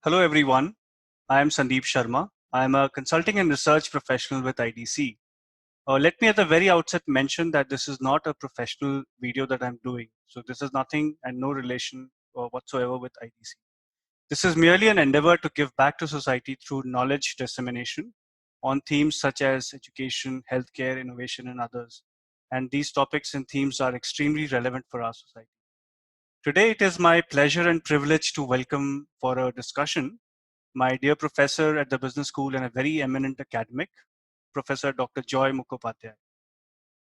Hello, everyone. I am Sandeep Sharma. I am a consulting and research professional with IDC. Let me at the very outset mention that this is not a professional video that I'm doing. So this is nothing and no relation whatsoever with IDC. This is merely an endeavor to give back to society through knowledge dissemination on themes such as education, healthcare, innovation, and others. And these topics and themes are extremely relevant for our society. Today, it is my pleasure and privilege to welcome for a discussion my dear professor at the business school and a very eminent academic, Professor Dr. Joy Mukhopadhyay.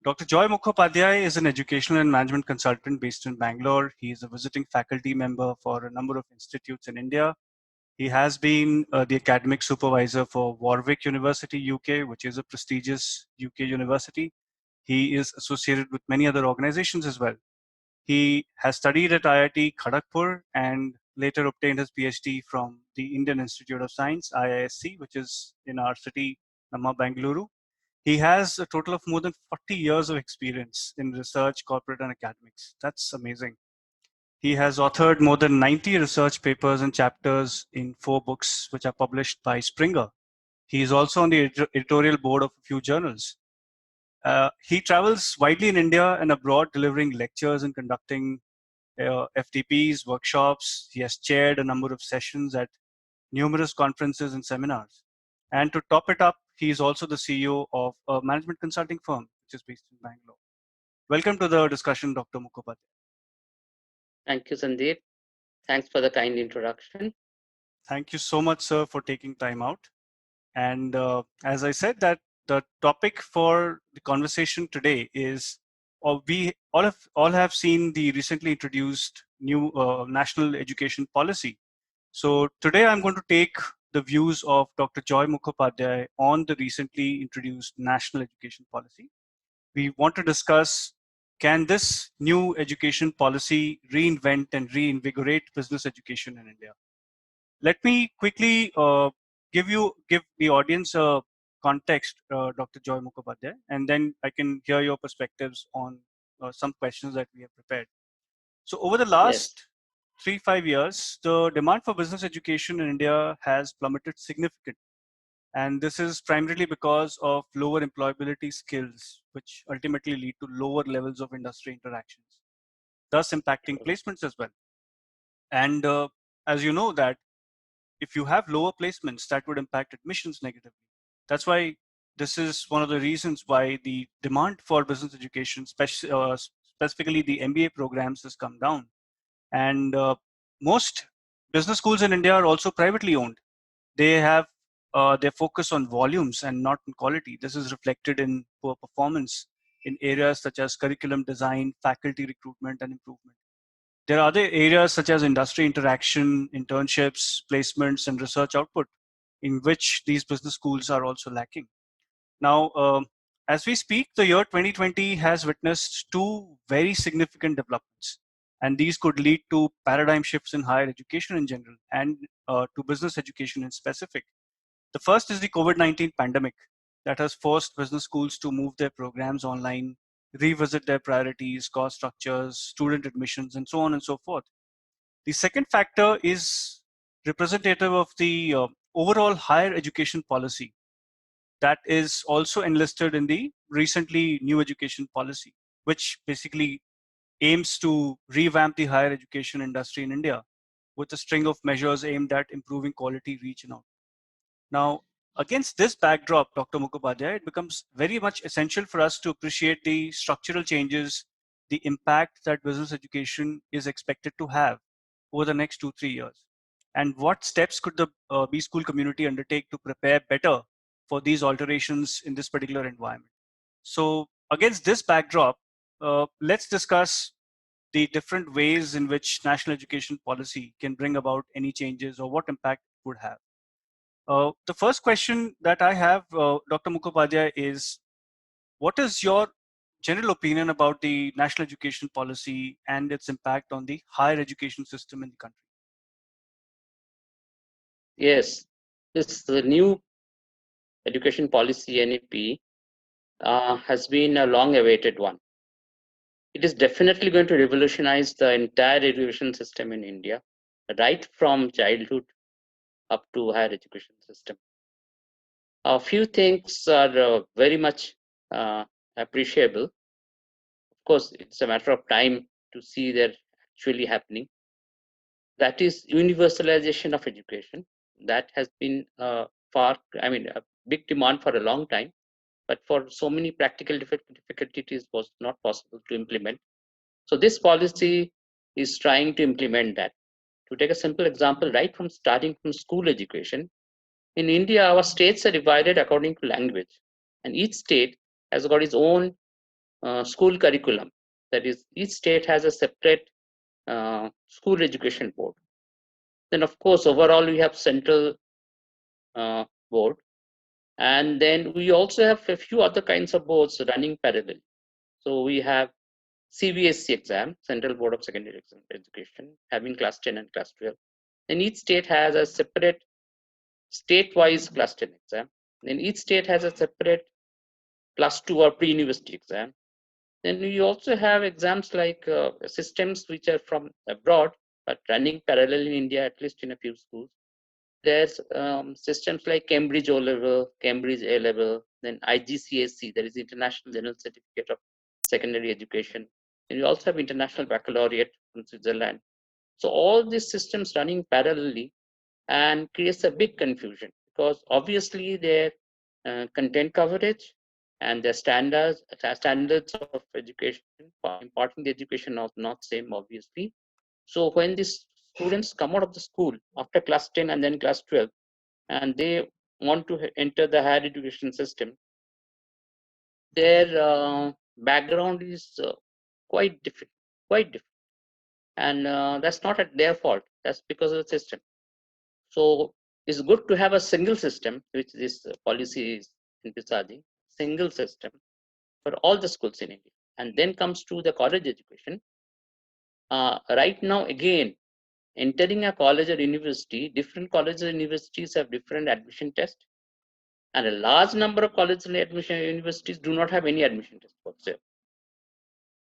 Dr. Joy Mukhopadhyay is an educational and management consultant based in Bangalore. He is a visiting faculty member for a number of institutes in India. He has been the academic supervisor for Warwick University, UK, which is a prestigious UK university. He is associated with many other organizations as well. He has studied at IIT Kharagpur and later obtained his PhD from the Indian Institute of Science, IISc, which is in our city, Namma, Bangalore. He has a total of more than 40 years of experience in research, corporate, and academics. That's amazing. He has authored more than 90 research papers and chapters in 4 books, which are published by Springer. He is also on the editorial board of a few journals. He travels widely in India and abroad, delivering lectures and conducting FTPs, workshops. He has chaired a number of sessions at numerous conferences and seminars. And to top it up, he is also the CEO of a management consulting firm, which is based in Bangalore. Welcome to the discussion, Dr. Mukhopadhyay. Thank you, Sandeep. Thanks for the kind introduction. Thank you so much, sir, for taking time out. And as I said, that the topic for the conversation today is, or we all have seen the recently introduced new national education policy. So today I'm going to take the views of Dr. Joy Mukhopadhyay on the recently introduced national education policy. We want to discuss, can this new education policy reinvent and reinvigorate business education in India? Let me quickly give the audience a context, Dr. Joy Mukhopadhyay, and then I can hear your perspectives on some questions that we have prepared. So over the Yes, last 3-5 years, the demand for business education in India has plummeted significantly. And this is primarily because of lower employability skills, which ultimately lead to lower levels of industry interactions, thus impacting placements as well. And as you know that if you have lower placements, that would impact admissions negatively. That's why this is one of the reasons why the demand for business education, specifically the MBA programs, has come down. And most business schools in India are also privately owned. They have their focus on volumes and not on quality. This is reflected in poor performance in areas such as curriculum design, faculty recruitment, and improvement. There are other areas such as industry interaction, internships, placements, and research output in which these business schools are also lacking. Now, as we speak, the year 2020 has witnessed two very significant developments, and these could lead to paradigm shifts in higher education in general and to business education in specific. The first is the COVID-19 pandemic that has forced business schools to move their programs online, revisit their priorities, cost structures, student admissions, and so on and so forth. The second factor is representative of the overall higher education policy that is also enlisted in the recently new education policy, which basically aims to revamp the higher education industry in India with a string of measures aimed at improving quality, reach, and output. Now, against this backdrop, Dr. Mukhopadhyay, it becomes very much essential for us to appreciate the structural changes, the impact that business education is expected to have over the next 2-3 years. And what steps could the B school community undertake to prepare better for these alterations in this particular environment? So, against this backdrop, let's discuss the different ways in which national education policy can bring about any changes or what impact it would have. The first question that I have, Dr. Mukhopadhyay, is what is your general opinion about the national education policy and its impact on the higher education system in the country? yes. This the new education policy NEP has been a long-awaited one. It is definitely going to revolutionize the entire education system in India, right from childhood up to higher education system. A few things are very much appreciable. Of course, it's a matter of time to see that actually happening. That is universalization of education. That has been a big demand for a long time, but for so many practical difficulties, it was not possible to implement. So this policy is trying to implement that. To take a simple example, right from starting from school education, in India, our states are divided according to language, and each state has got its own school curriculum. That is, each state has a separate school education board. Then, of course, overall we have central board, and then we also have a few other kinds of boards running parallel. So we have CBSE exam, Central Board of Secondary Education, having class 10 and class 12. And each state has a separate state-wise class 10 exam. Then each state has a separate class 2 or pre-university exam. Then we also have exams like systems which are from abroad, but running parallel in India, at least in a few schools. There's systems like Cambridge O-level, Cambridge A-level, then IGCSE, that is International General Certificate of Secondary Education. And we also have International Baccalaureate from Switzerland. So all these systems running parallelly and creates a big confusion because obviously their content coverage and their standards of education, imparting the education are not same, obviously. So when these students come out of the school after class 10 and then class 12, and they want to enter the higher education system, their background is quite different, and that's not at their fault. That's because of the system. So it's good to have a single system, which this policy is envisaging, single system for all the schools in India. And then comes to the college education. Right now, again, entering a college or university, different colleges and universities have different admission tests. And a large number of colleges and admission universities do not have any admission test whatsoever.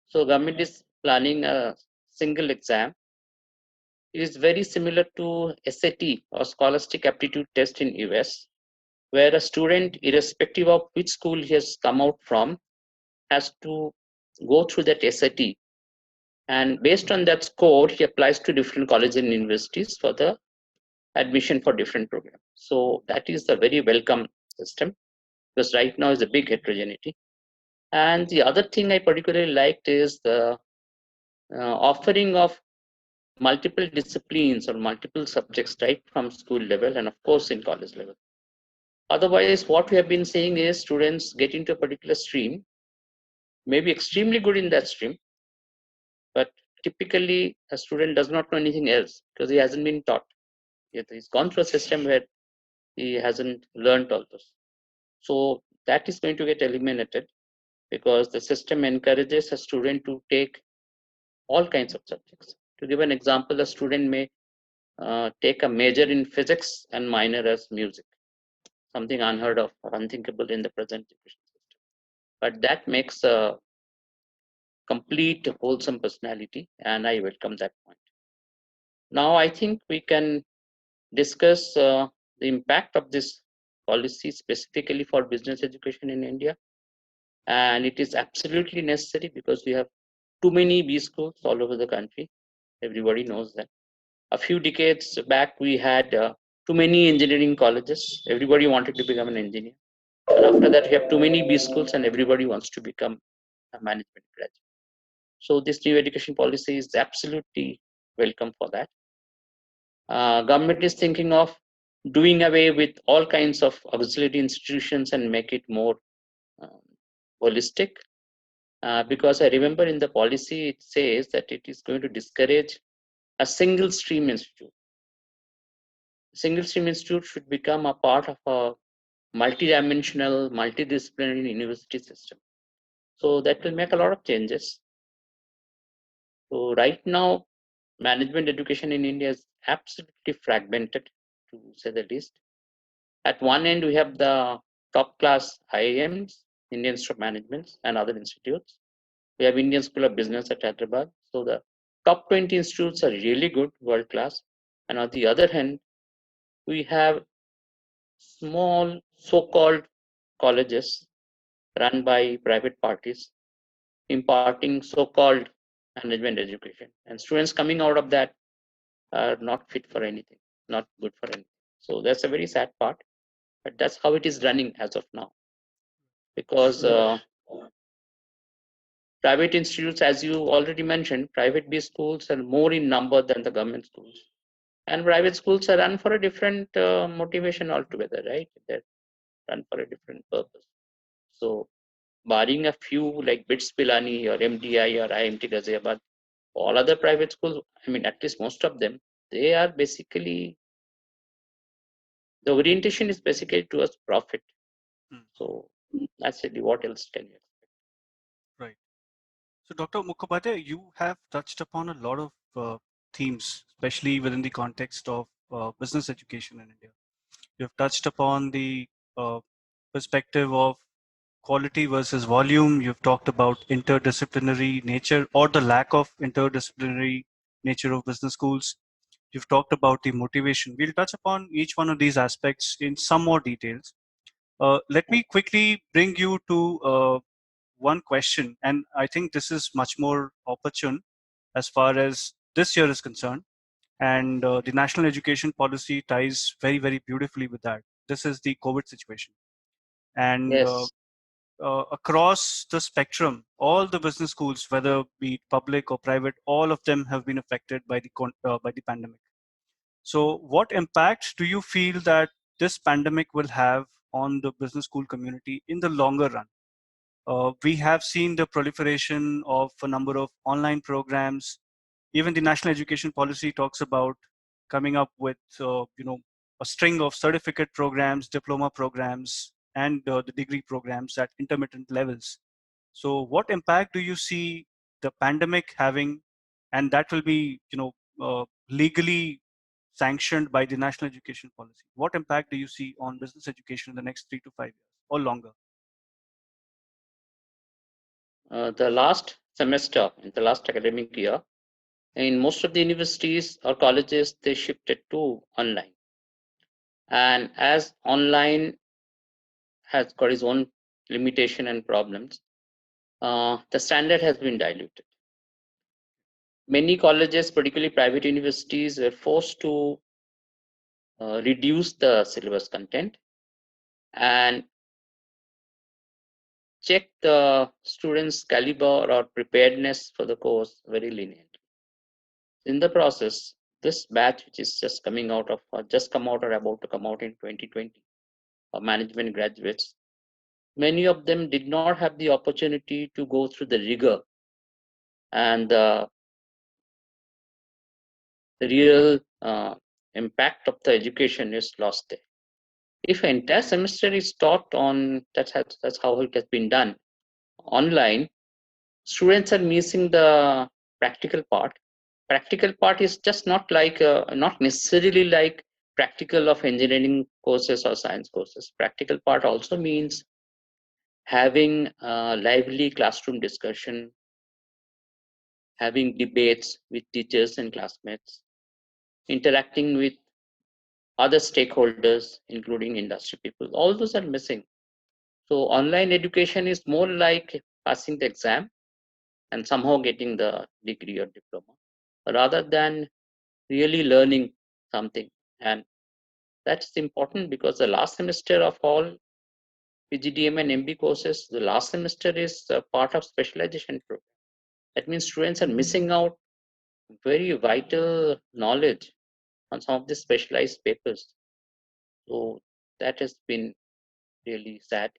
So government is planning a single exam. It is very similar to SAT or Scholastic Aptitude Test in US, where a student, irrespective of which school he has come out from, has to go through that SAT. And based on that score, he applies to different colleges and universities for the admission for different programs. So that is a very welcome system because right now is a big heterogeneity. And the other thing I particularly liked is the offering of multiple disciplines or multiple subjects right from school level and of course in college level. Otherwise, what we have been saying is students get into a particular stream, may be extremely good in that stream, but typically a student does not know anything else because he hasn't been taught. He's gone through a system where he hasn't learned all this. So that is going to get eliminated because the system encourages a student to take all kinds of subjects. To give an example, a student may take a major in physics and minor as music, something unheard of or unthinkable in the present education system. But that makes a complete wholesome personality, and I welcome that point. Now, I think we can discuss the impact of this policy specifically for business education in India. And it is absolutely necessary because we have too many B schools all over the country. Everybody knows that. A few decades back, we had too many engineering colleges. Everybody wanted to become an engineer. And after that, we have too many B schools and everybody wants to become a management graduate. So this new education policy is absolutely welcome for that. Government is thinking of doing away with all kinds of auxiliary institutions and make it more um, holistic. Because I remember in the policy, it says that it is going to discourage a single stream institute. Single stream institute should become a part of a multidimensional, multidisciplinary university system. So that will make a lot of changes. So right now, management education in India is absolutely fragmented, to say the least. At one end, we have the top class IIMs, Indian Institute of Management, and other institutes. We have Indian School of Business at Hyderabad. So the top 20 institutes are really good, world class. And on the other hand, we have small so-called colleges run by private parties imparting so-called management education, and students coming out of that are not fit for anything, not good for anything. So that's a very sad part, but that's how it is running as of now. Because private institutes, as you already mentioned, private B schools are more in number than the government schools. And private schools are run for a different motivation altogether, right? They're run for a different purpose. So, barring a few like BITS Pilani or MDI or IMT Ghaziabad, all other private schools, I mean, at least most of them, they are basically, the orientation is basically towards profit. So, that's really what else can you expect? Right. So, Dr. Mukhopadhyay, you have touched upon a lot of themes, especially within the context of business education in India. You have touched upon the uh, perspective of quality versus volume. You've talked about interdisciplinary nature or the lack of interdisciplinary nature of business schools. You've talked about the motivation. We'll touch upon each one of these aspects in some more details. Let me quickly bring you to one question, and I think this is much more opportune as far as this year is concerned. And the national education policy ties very, very beautifully with that. This is the COVID situation. And Yes, across the spectrum, all the business schools, whether be it public or private, all of them have been affected by the pandemic. So, what impact do you feel that this pandemic will have on the business school community in the longer run? We have seen the proliferation of a number of online programs. Even the national education policy talks about coming up with a string of certificate programs, diploma programs, and the degree programs at intermittent levels. So, what impact do you see the pandemic having, and that will be legally sanctioned by the national education policy? What impact do you see on business education in the next 3 to 5 years or longer? the last semester, in the last academic year, in most of the universities or colleges, they shifted to online. And as online has got its own limitation and problems, the standard has been diluted. Many colleges, particularly private universities, were forced to reduce the syllabus content and check the students' caliber or preparedness for the course very leniently. In the process, this batch, which is just coming out of, or just come out or about to come out in 2020, of management graduates, many of them did not have the opportunity to go through the rigor and the real impact of the education is lost there. If an entire semester is taught on, that's how it has been done, online, students are missing the practical part. Practical part is just not like, not necessarily like practical of engineering courses or science courses. Practical part also means having lively classroom discussion, having debates with teachers and classmates, interacting with other stakeholders, including industry people. All those are missing. So online education is more like passing the exam and somehow getting the degree or diploma, rather than really learning something. And that's important because the last semester of all PGDM and MB courses, the last semester is a part of specialization program. That means students are missing out very vital knowledge on some of the specialized papers. So that has been really sad.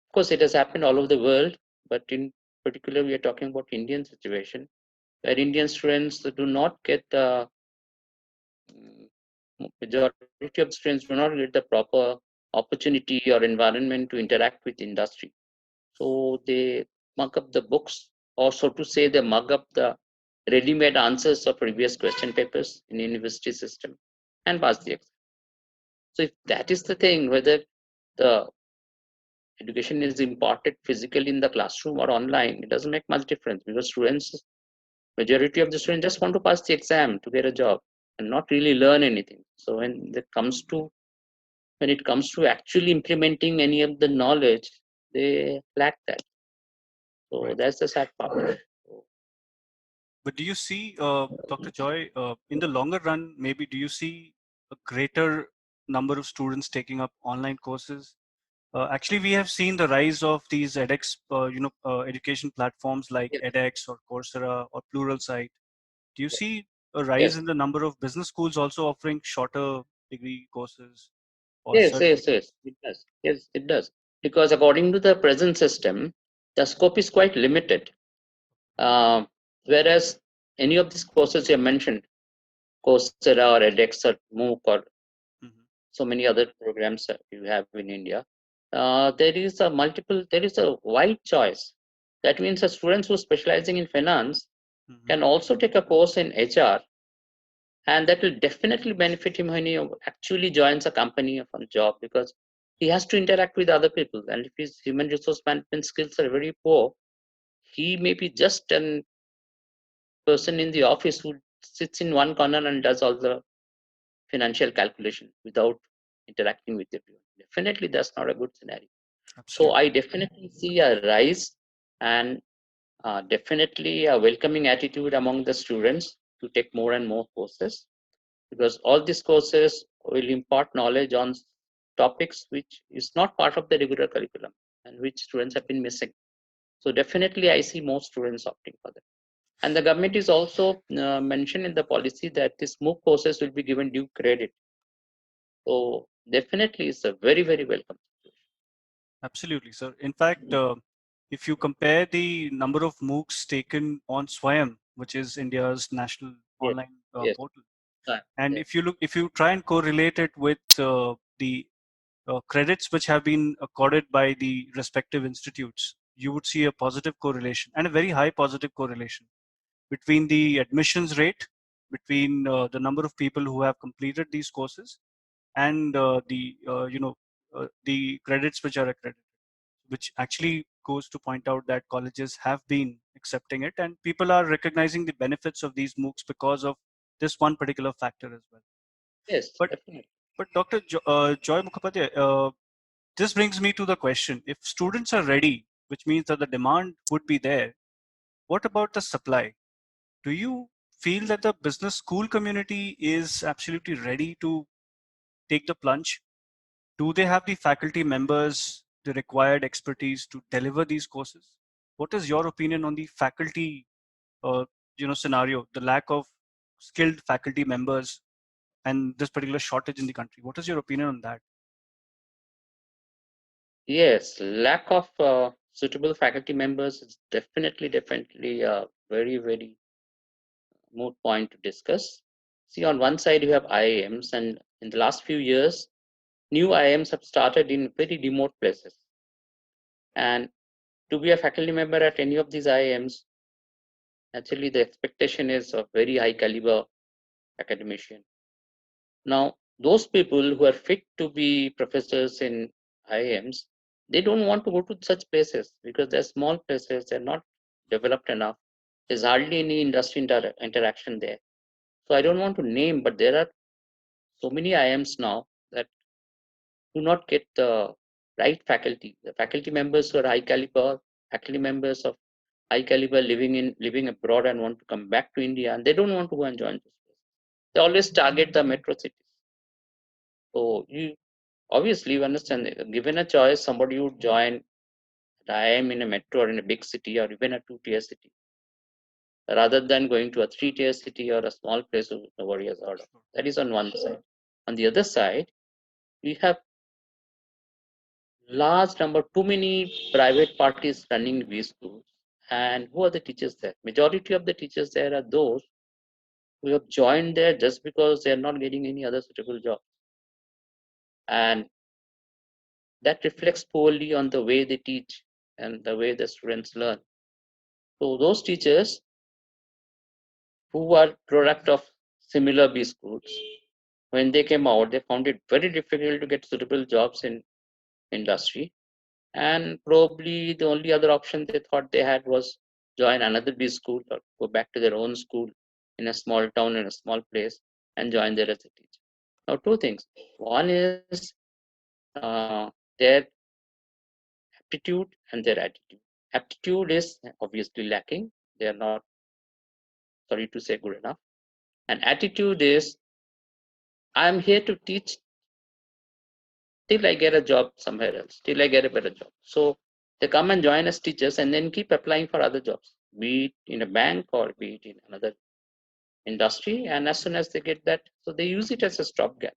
Of course, it has happened all over the world, but in particular, we are talking about Indian situation, where Indian students do not get the majority of students do not get the proper opportunity or environment to interact with industry. So they mug up the books, or so to say, they mug up the ready-made answers of previous question papers in university system and pass the exam. So if that is the thing, whether the education is imparted physically in the classroom or online, it doesn't make much difference because students, majority of the students just want to pass the exam to get a job and not really learn anything. So when it comes to actually implementing any of the knowledge, they lack that. So Right. that's the sad part. So, But do you see, Dr. Joy, in the longer run, maybe do you see a greater number of students taking up online courses? Actually, we have seen the rise of these edX, education platforms like yes, edX or Coursera or Pluralsight. Do you see a rise yes, in the number of business schools also offering shorter degree courses or yes, yes, certificate? yes, it does. Yes, it does. Because according to the present system, the scope is quite limited. Um, Whereas any of these courses you have mentioned, Coursera or edX or MOOC or Hmm. so many other programs that you have in India, there is a wide choice. That means the students who are specializing in finance Hmm. can also take a course in HR, and that will definitely benefit him when he actually joins a company or a job, because he has to interact with other people. And if his human resource management skills are very poor, he may be just a person in the office who sits in one corner and does all the financial calculation without interacting with everyone. Definitely, that's not a good scenario. So Absolutely. I definitely see a rise and definitely a welcoming attitude among the students to take more and more courses, because all these courses will impart knowledge on topics which is not part of the regular curriculum and which students have been missing. So definitely I see more students opting for that. And the government is also mentioned in the policy that these MOOC courses will be given due credit. So definitely it's a very, very welcome situation. Absolutely, sir. In fact, if you compare the number of MOOCs taken on Swayam, which is India's national Yes, online yes, portal, and yes, if you try and correlate it with the credits which have been accorded by the respective institutes, you would see a positive correlation and a very high positive correlation between the admissions rate, between the number of people who have completed these courses, and the credits which are accredited, which actually goes to point out that colleges have been accepting it and people are recognizing the benefits of these MOOCs because of this one particular factor as well. yes, But definitely. Dr. Joy Mukhopadhyay, this brings me to the question: if students are ready, which means that the demand would be there, what about the supply? Do you feel that the business school community is absolutely ready to take the plunge? Do they have the faculty members, the required expertise to deliver these courses? What is your opinion on the faculty, uh, scenario, the lack of skilled faculty members, and this particular shortage in the country? What is your opinion on that? Yes, lack of suitable faculty members is definitely a very, very moot point to discuss. See, on one side you have IIMs, and in the last few years, new IIMs have started in very remote places. And to be a faculty member at any of these IIMs, actually the expectation is of very high caliber academician. Now, those people who are fit to be professors in IIMs, they don't want to go to such places because they're small places, they're not developed enough. There's hardly any industry interaction there. So I don't want to name, but there are so many IIMs now that do not get the right faculty. The faculty members who are high caliber, faculty members of high caliber living abroad and want to come back to India, and they don't want to go and join this place. They always target the metro cities. So you obviously you understand, given a choice, somebody would join I am in a metro or in a big city or even a two-tier city, rather than going to a three-tier city or a small place who nobody has heard of. That is on one side. On the other side, we have large number, too many private parties running these schools. And who are the teachers there? Majority of the teachers there are those who have joined there just because they are not getting any other suitable job. And that reflects poorly on the way they teach and the way the students learn. So those teachers who are product of similar B schools, when they came out, they found it very difficult to get suitable jobs in industry. And probably the only other option they thought they had was join another B school or go back to their own school in a small town in a small place and join there as a teacher. Now, two things. One is their aptitude and their attitude. Aptitude is obviously lacking. They are not, sorry to say, good enough. And attitude is, I'm here to teach till I get a job somewhere else, till I get a better job. So they come and join as teachers and then keep applying for other jobs, be it in a bank or be it in another industry. And as soon as they get that, so they use it as a stopgap.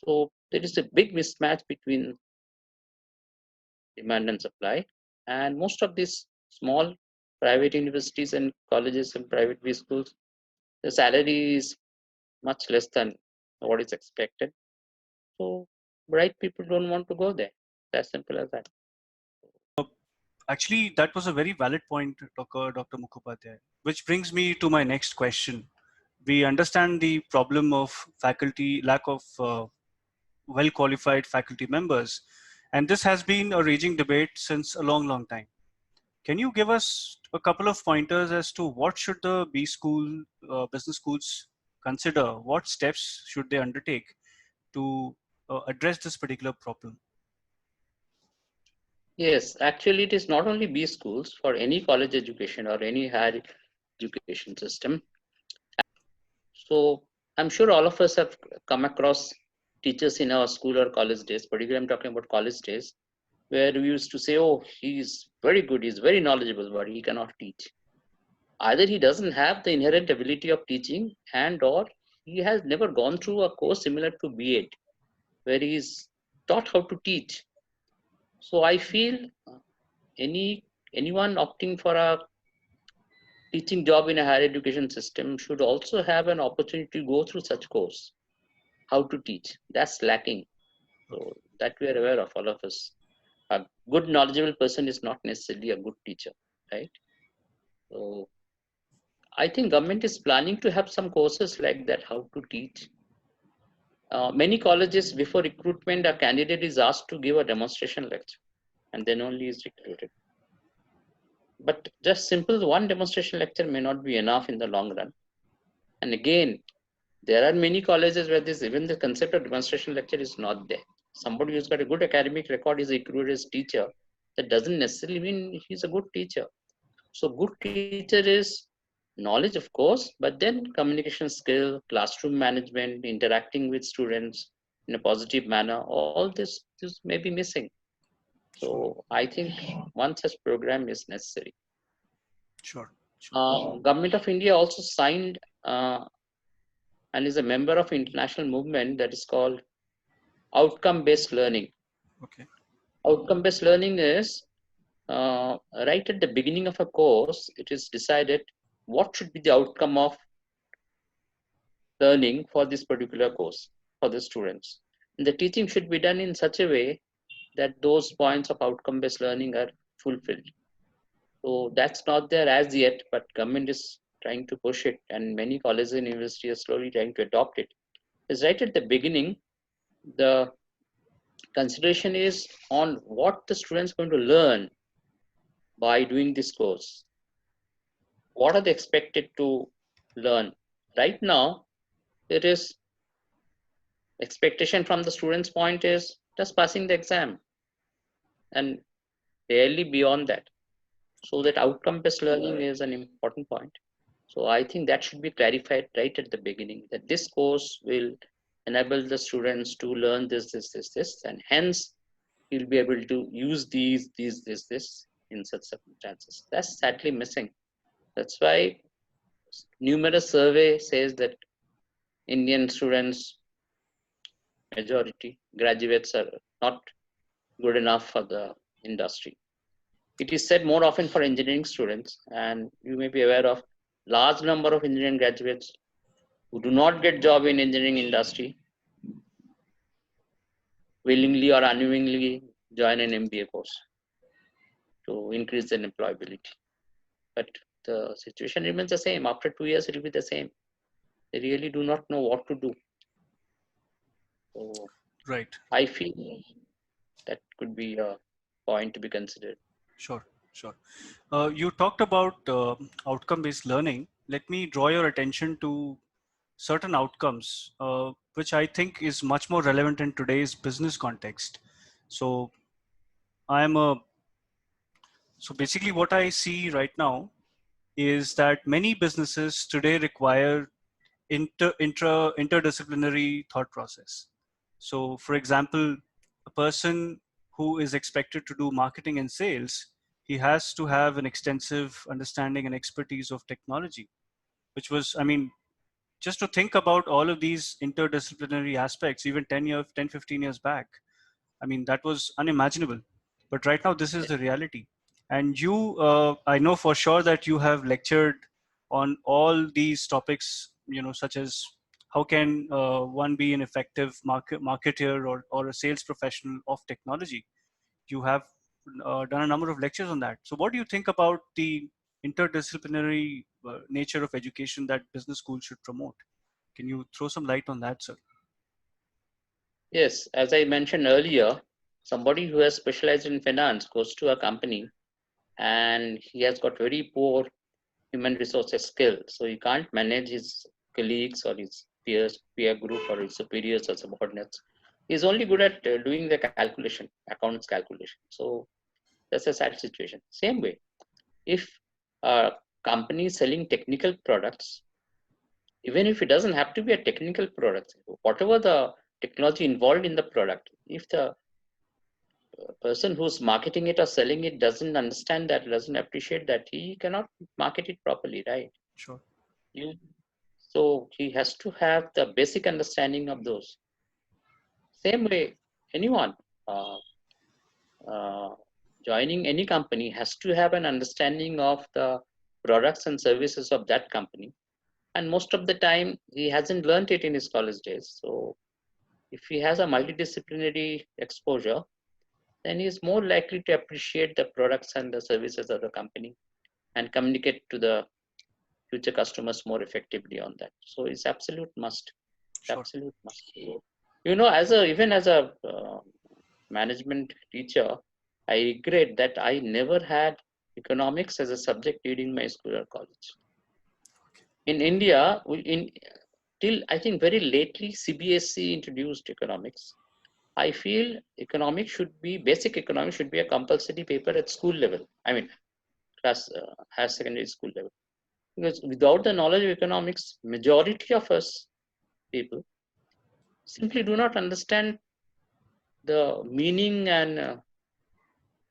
So there is a big mismatch between demand and supply. And most of these small private universities and colleges and private B schools, the salary is much less than what is expected. So bright people don't want to go there. As simple as that. Actually, that was a very valid point, Dr. Mukhopadhyay, which brings me to my next question. We understand the problem of faculty, lack of well qualified faculty members, and this has been a raging debate since a long, long time. Can you give us a couple of pointers as to what should the B school, business schools consider? What steps should they undertake to address this particular problem? Yes, actually, it is not only B schools for any college education or any higher education system. So I'm sure all of us have come across teachers in our school or college days, particularly I'm talking about college days, where we used to say, oh, he's very good, he's very knowledgeable, but he cannot teach. Either he doesn't have the inherent ability of teaching and or he has never gone through a course similar to B.Ed, where he's taught how to teach. So I feel any anyone opting for a teaching job in a higher education system should also have an opportunity to go through such course, how to teach. That's lacking. Okay. So that we are aware of, all of us. A good knowledgeable person is not necessarily a good teacher, right? So I think government is planning to have some courses like that, how to teach. Many colleges, before recruitment, a candidate is asked to give a demonstration lecture and then only is recruited. But just simple one demonstration lecture may not be enough in the long run. And again, there are many colleges where this even the concept of demonstration lecture is not there. Somebody who's got a good academic record is recruited as teacher. That doesn't necessarily mean he's a good teacher. So good teacher is knowledge, of course, but then communication skill, classroom management, interacting with students in a positive manner. All this may be missing. Sure, So I think one such program is necessary. sure, sure. Government of India also signed and is a member of international movement that is called outcome-based learning. Okay. Outcome-based learning is right at the beginning of a course, it is decided what should be the outcome of learning for this particular course for the students. And the teaching should be done in such a way that those points of outcome-based learning are fulfilled. So that's not there as yet, but government is trying to push it, and many colleges and universities are slowly trying to adopt it. It's right at the beginning. The consideration is on what the students are going to learn by doing this course. What are they expected to learn? Right now, it is expectation from the students' point is just passing the exam and barely beyond that. So that outcome-based learning is an important point. So I think that should be clarified right at the beginning that this course will enable the students to learn this, and hence you'll be able to use this in such circumstances. That's sadly missing. That's why numerous survey says that Indian students, majority graduates are not good enough for the industry. It is said more often for engineering students, and you may be aware of large number of engineering graduates who do not get job in engineering industry, willingly or unwillingly join an MBA course to increase their employability. But the situation remains the same. After 2 years, it will be the same. They really do not know what to do. So Right. I feel that could be a point to be considered. Sure, sure. You talked about outcome-based learning. Let me draw your attention to certain outcomes, which I think is much more relevant in today's business context. So I am a so basically what I see right now is that many businesses today require interdisciplinary thought process. So, for example, a person who is expected to do marketing and sales, he has to have an extensive understanding and expertise of technology, which was, I mean, just to think about all of these interdisciplinary aspects, even 15 years back, I mean, that was unimaginable. But right now, this is the reality. And you, I know for sure that you have lectured on all these topics, such as how can one be an effective marketer or a sales professional of technology. You have done a number of lectures on that. So, what do you think about the interdisciplinary nature of education that business schools should promote? Can you throw some light on that, sir? Yes, as I mentioned earlier, somebody who has specialized in finance goes to a company and he has got very poor human resources skill. So he can't manage his colleagues or his peer group or his superiors or subordinates. He's only good at doing the calculation, accounts calculation. So that's a sad situation. Same way, if a company is selling technical products, even if it doesn't have to be a technical product, whatever the technology involved in the product, if the person who's marketing it or selling it doesn't understand that, doesn't appreciate that, he cannot market it properly, right? Sure. You, so he has to have the basic understanding of those. Same way, anyone uh, uh, joining any company has to have an understanding of the products and services of that company. And most of the time, he hasn't learned it in his college days. So if he has a multidisciplinary exposure, then he is more likely to appreciate the products and the services of the company and communicate to the future customers more effectively on that. So it's absolute must. Sure. Absolute must. As a even as a management teacher, I regret that I never had economics as a subject during my school or college. In India, till I think very lately, CBSE introduced economics. I feel basic economics should be a compulsory paper at school level. I mean, higher secondary school level. Because without the knowledge of economics, majority of us people simply do not understand the meaning and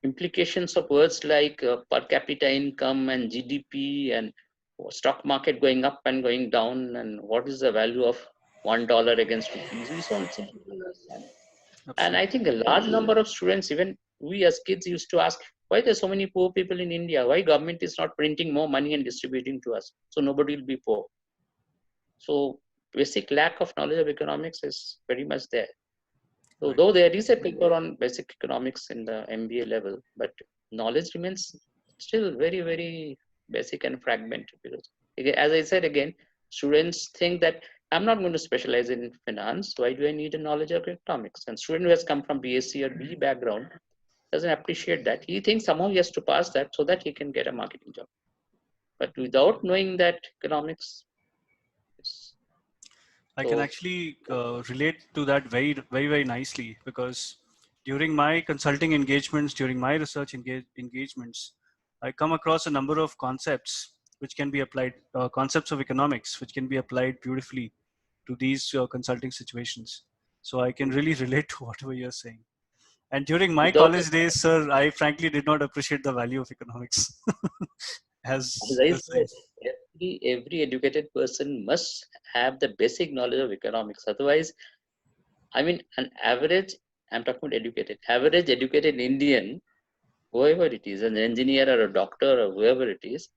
implications of words like per capita income and GDP and stock market going up and going down and what is the value of $1 against rupees. We don't simply don't understand. And I Absolutely. think a large number of students, even we as kids, used to ask, why there's so many poor people in India? Why government is not printing more money and distributing to us? So nobody will be poor. So basic lack of knowledge of economics is very much there. So Right. though there is a paper on basic economics in the MBA level, but knowledge remains still very, very basic and fragmented. Because as I said again, students think that I'm not going to specialize in finance. Why do I need a knowledge of economics? And student who has come from BSc or BE background doesn't appreciate that. He thinks somehow he has to pass that so that he can get a marketing job. But without knowing that economics, I can so actually relate to that very, very, very nicely because during my consulting engagements, during my research engagements, I come across a number of concepts which can be applied, concepts of economics, which can be applied beautifully to these consulting situations. So I can really relate to whatever you're saying. And during my without college days, sir, I frankly did not appreciate the value of economics as as I the same. said, every educated person must have the basic knowledge of economics. Otherwise, I mean, an average, I'm talking about average educated Indian, whoever it is, an engineer or a doctor or whoever it is,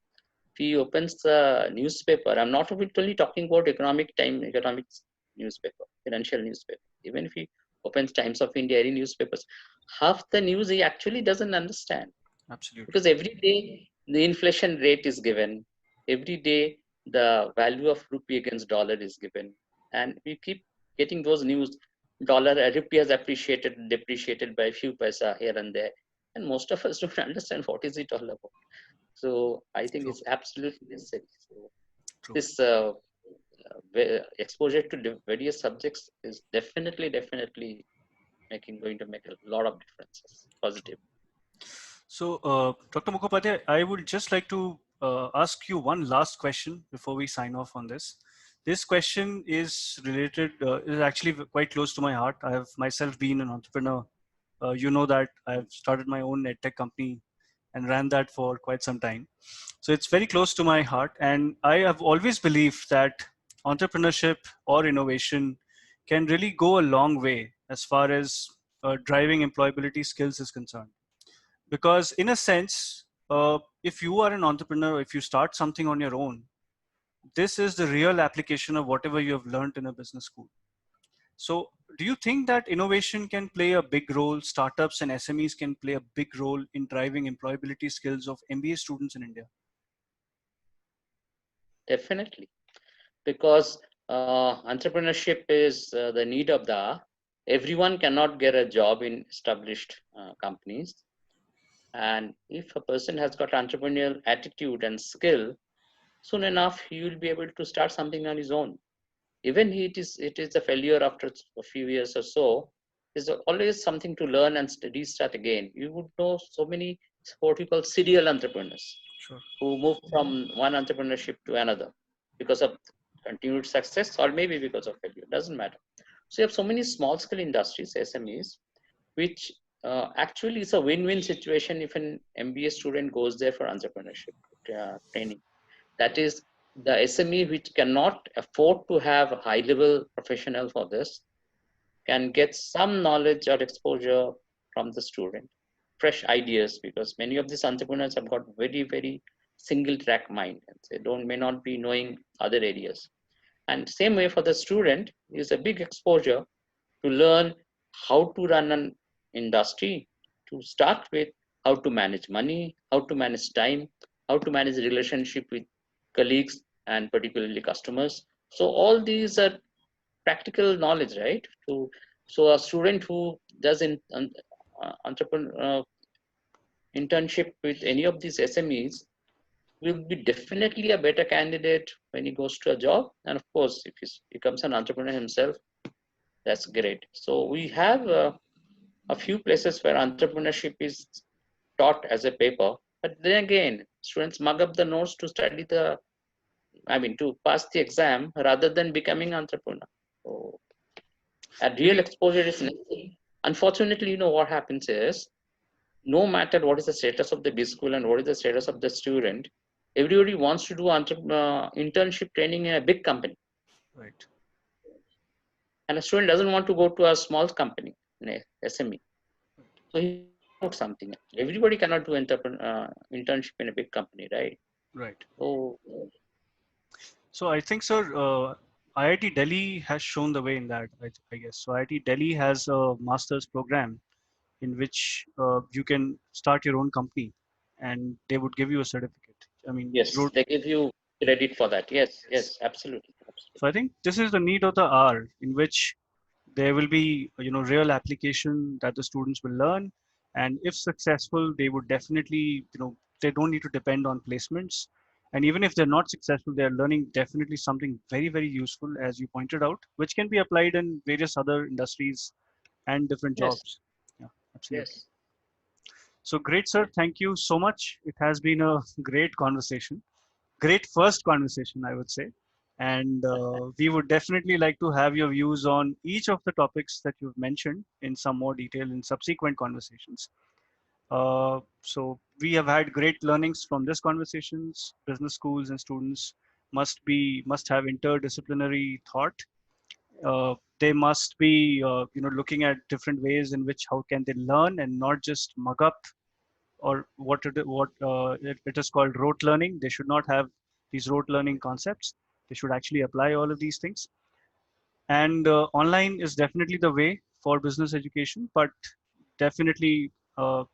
if he opens the newspaper, I'm not only talking about economics newspaper, financial newspaper. Even if he opens Times of India, any newspapers, half the news he actually doesn't understand. Absolutely. Because every day the inflation rate is given, every day the value of rupee against dollar is given, and we keep getting those news. Rupee has appreciated, depreciated by a few paisa here and there, and most of us don't understand what is it all about. So I think True. it's absolutely necessary. So True. this exposure to various subjects is definitely going to make a lot of differences, positive. So, Dr. Mukhopadhyay, I would just like to ask you one last question before we sign off on this. This question is actually quite close to my heart. I have myself been an entrepreneur. You know that I've started my own edtech company and ran that for quite some time. So it's very close to my heart. And I have always believed that entrepreneurship or innovation can really go a long way as far as driving employability skills is concerned. Because in a sense, if you are an entrepreneur, if you start something on your own, this is the real application of whatever you have learned in a business school. So do you think that innovation can play a big role, startups and SMEs can play a big role in driving employability skills of MBA students in India? Definitely, because entrepreneurship is the need of the hour. Everyone cannot get a job in established companies, and if a person has got entrepreneurial attitude and skill, soon enough he will be able to start something on his own. Even it is a failure after a few years or so, there's always something to learn and restart again. You would know so many what we call serial entrepreneurs Sure. who move from one entrepreneurship to another because of continued success or maybe because of failure. Doesn't matter. So you have so many small scale industries, SMEs, which actually is a win-win situation if an MBA student goes there for entrepreneurship training. That is, the SME which cannot afford to have a high level professional for this can get some knowledge or exposure from the student, fresh ideas, because many of these entrepreneurs have got very single track mind and they don't may not be knowing other areas. And same way for the student is a big exposure to learn how to run an industry, to start with how to manage money, how to manage time, how to manage relationship with colleagues and particularly customers. So all these are practical knowledge, right? So a student who does entrepreneur internship with any of these SMEs will be definitely a better candidate when he goes to a job. And of course, if he becomes an entrepreneur himself, that's great. So we have a few places where entrepreneurship is taught as a paper, but then again, students mug up the notes to study to pass the exam rather than becoming entrepreneur. So a Do real you, exposure is necessary. Unfortunately, what happens is no matter what is the status of the B school and what is the status of the student, everybody wants to do internship training in a big company, right. and a student doesn't want to go to a small company, an SME. So he out something. Everybody cannot do internship in a big company, right? Right. So So I think, sir, IIT Delhi has shown the way in that, I guess. So IIT Delhi has a master's program in which you can start your own company and they would give you a certificate. I mean, yes, they give you credit for that. Yes, yes. yes, absolutely, So I think this is the need of the hour in which there will be, real application that the students will learn. And if successful, they would definitely, they don't need to depend on placements. And even if they're not successful, they're learning definitely something very useful, as you pointed out, which can be applied in various other industries and different yes, jobs. Yeah, absolutely. yes. So great, sir. Thank you so much. It has been a great conversation. Great first conversation, I would say. And we would definitely like to have your views on each of the topics that you've mentioned in some more detail in subsequent conversations. So we have had great learnings from this conversations. Business schools and students must have interdisciplinary thought. They must be looking at different ways in which how can they learn and not just mug up or it is called rote learning. They should not have these rote learning concepts. They should actually apply all of these things. And online is definitely the way for business education, but definitely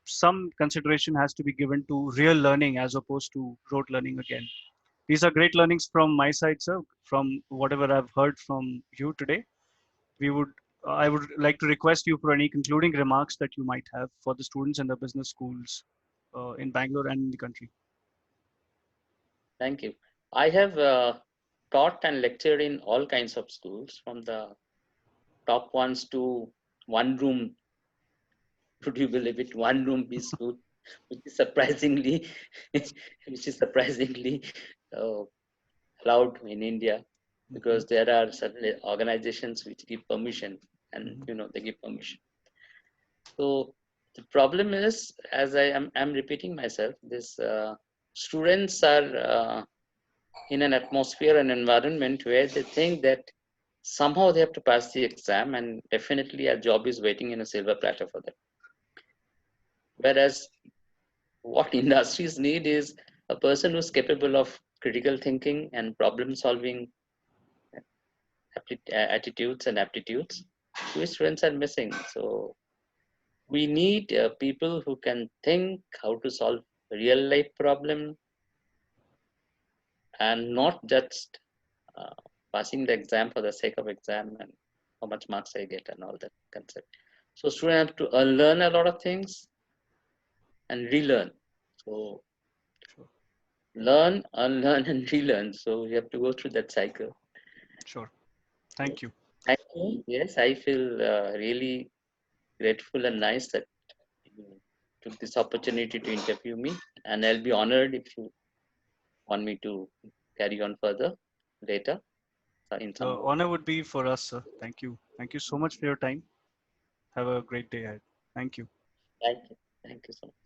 some consideration has to be given to real learning as opposed to rote learning again. These are great learnings from my side, sir. From whatever I've heard from you today, we would I would like to request you for any concluding remarks that you might have for the students in the business schools in Bangalore and in the country. Thank you. I have taught and lectured in all kinds of schools, from the top ones to one room. Would you believe it? One room B school, which is surprisingly, which is surprisingly uh, allowed in India, Mm-hmm. because there are certain organizations which give permission, and Mm-hmm. they give permission. So the problem is, as I'm repeating myself, this students are in an atmosphere and environment where they think that somehow they have to pass the exam, and definitely a job is waiting in a silver platter for them. Whereas what industries need is a person who's capable of critical thinking and problem solving attitudes and aptitudes, which students are missing. So we need people who can think how to solve real life problem, and not just uh, passing the exam for the sake of exam and how much marks I get and all that concept. So students have to learn a lot of things and relearn. So Sure. learn, unlearn, and relearn. So you have to go through that cycle. Sure. Yes. Thank you. Thank you. Yes, I feel really grateful and nice that you took this opportunity to interview me, and I'll be honored if you want me to carry on further later in some The more. honor would be for us, sir. Thank you. Thank you so much for your time. Have a great day ahead. Thank you. Thank you. Thank you so much.